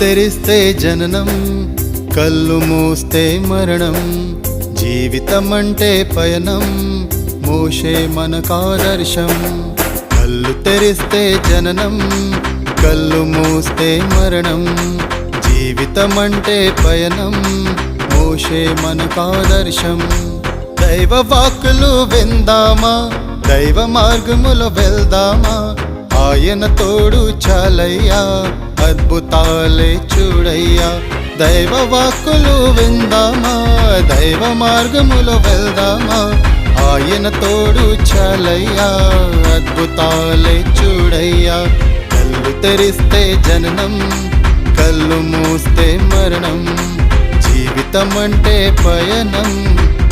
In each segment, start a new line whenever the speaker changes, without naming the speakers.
తెరిస్తే జననం, కళ్ళు మూస్తే మరణం. జీవితమంటే పయనం, మోషే మనకాదర్శం. కళ్ళు తెరిస్తే జననం, కళ్ళు మూస్తే మరణం. జీవితమంటే పయనం, మోషే మనకాదర్శం. దైవ వాక్కులు విందామా, దైవ మార్గములో వెళ్దామా. ఆయన తోడు చాలయ్యా, అద్భుతాలే చూడయ్యా. దైవ వాక్కులు విందామా, దైవ మార్గములో వెళ్దామా. ఆయన తోడు చాలయ్యా, అద్భుతాలే చూడయ్యా. కళ్ళు తెరిస్తే జననం, కళ్ళు మూస్తే మరణం. జీవితమంటే పయనం,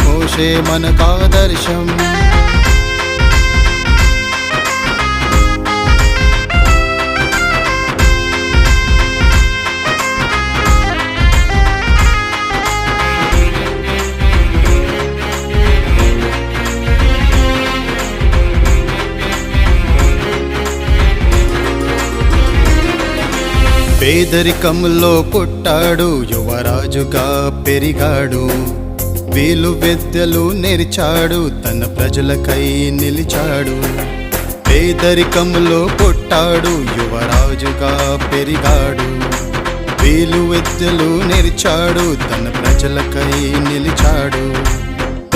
మోషే మనకాదర్శం. పేదరికంలో పుట్టాడు, యువరాజుగా పెరిగాడు. వీలు విద్యలు నేర్చాడు, తన ప్రజలకై నిలిచాడు. పేదరికంలో పుట్టాడు, యువరాజుగా పెరిగాడు. వీలు విద్యలు నేర్చాడు, తన ప్రజలకై నిలిచాడు.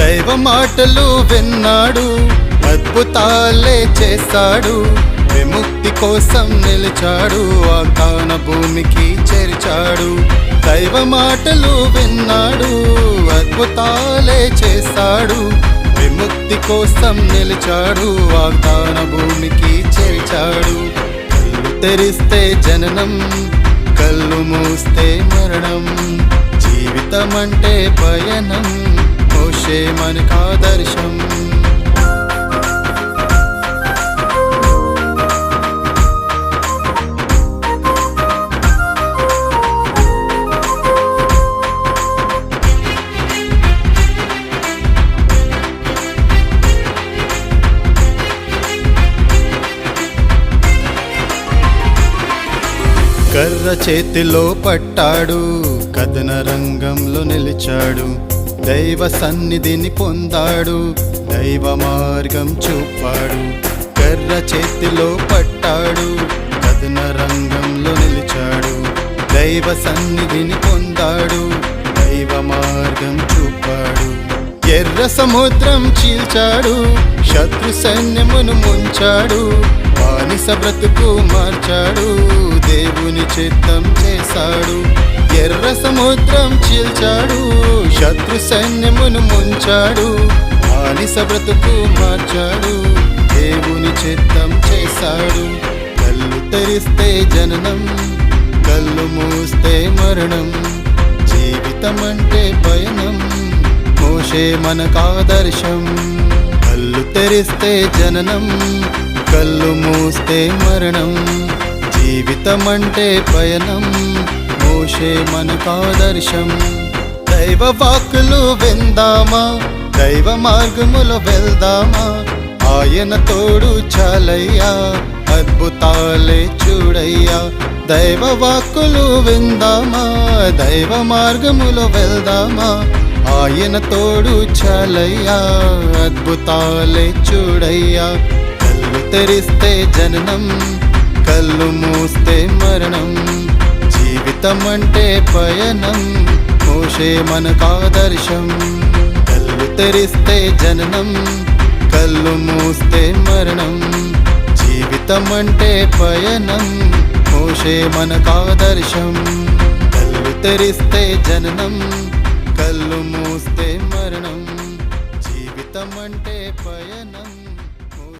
దైవ మాటలు విన్నాడు, అద్భుతాలే చేస్తాడు. విముక్తి కోసం నిలిచాడు, వాగ్దాన భూమికి చేర్చాడు. దైవ మాటలు విన్నాడు, అద్భుతాలే చేస్తాడు. విముక్తి కోసం నిలిచాడు, వాగ్దాన భూమికి చేర్చాడు. కళ్ళు తెరిస్తే జననం, కళ్ళు మూస్తే మరణం. జీవితమంటే పయనం, మోషే మనకాదర్శం. కర్ర చేతిలో పట్టాడు, కథన రంగంలో నిలిచాడు. దైవ సన్నిధిని పొందాడు, దైవ మార్గం చూపాడు. కర్ర చేతిలో పట్టాడు, కథన రంగంలో నిలిచాడు. దైవ సన్నిధిని పొందాడు, దైవ మార్గం చూపాడు. ఎర్ర సముద్రం చీల్చాడు, శత్రు సైన్యమును ముంచాడు. బానిస బ్రతుకు మార్చాడు, దేవుని చిత్తం చేశాడు. ఎర్ర సముద్రం చీల్చాడు, శత్రు సైన్యమును ముంచాడు. బానిస బ్రతుకు మార్చాడు, దేవుని చిత్తం చేశాడు. కళ్ళు తెరిస్తే జననం, కళ్ళు మూస్తే మరణం. జీవితమంటే పయనం, మోషే మనకాదర్శం. కళ్ళు తెరిస్తే జననం, కళ్ళు మూస్తే మరణం. జీవితమంటే పయనం, మోషే మనకాదర్శం. దైవ వాక్కులు విందామా, దైవ మార్గములో వెళ్దామా. ఆయన తోడు చాలయ్యా, అద్భుతాలే చూడయ్యా. దైవ వాక్కులు విందామా, దైవ మార్గములో వెళ్దామా. ఆయన తోడు చాలయ్యా, అద్భుతాలే చూడయ్యా. కళ్ళు తెరిస్తే జననం, కళ్ళు మూస్తే మరణం. జీవితమంటే పయనం, మోషే మనకాదర్శం. కళ్ళు తెరిస్తే జననం, కళ్ళు మూస్తే మరణం. జీవితమంటే పయనం, మోషే మనకాదర్శం. కళ్ళు తెరిస్తే జననం, కళ్ళు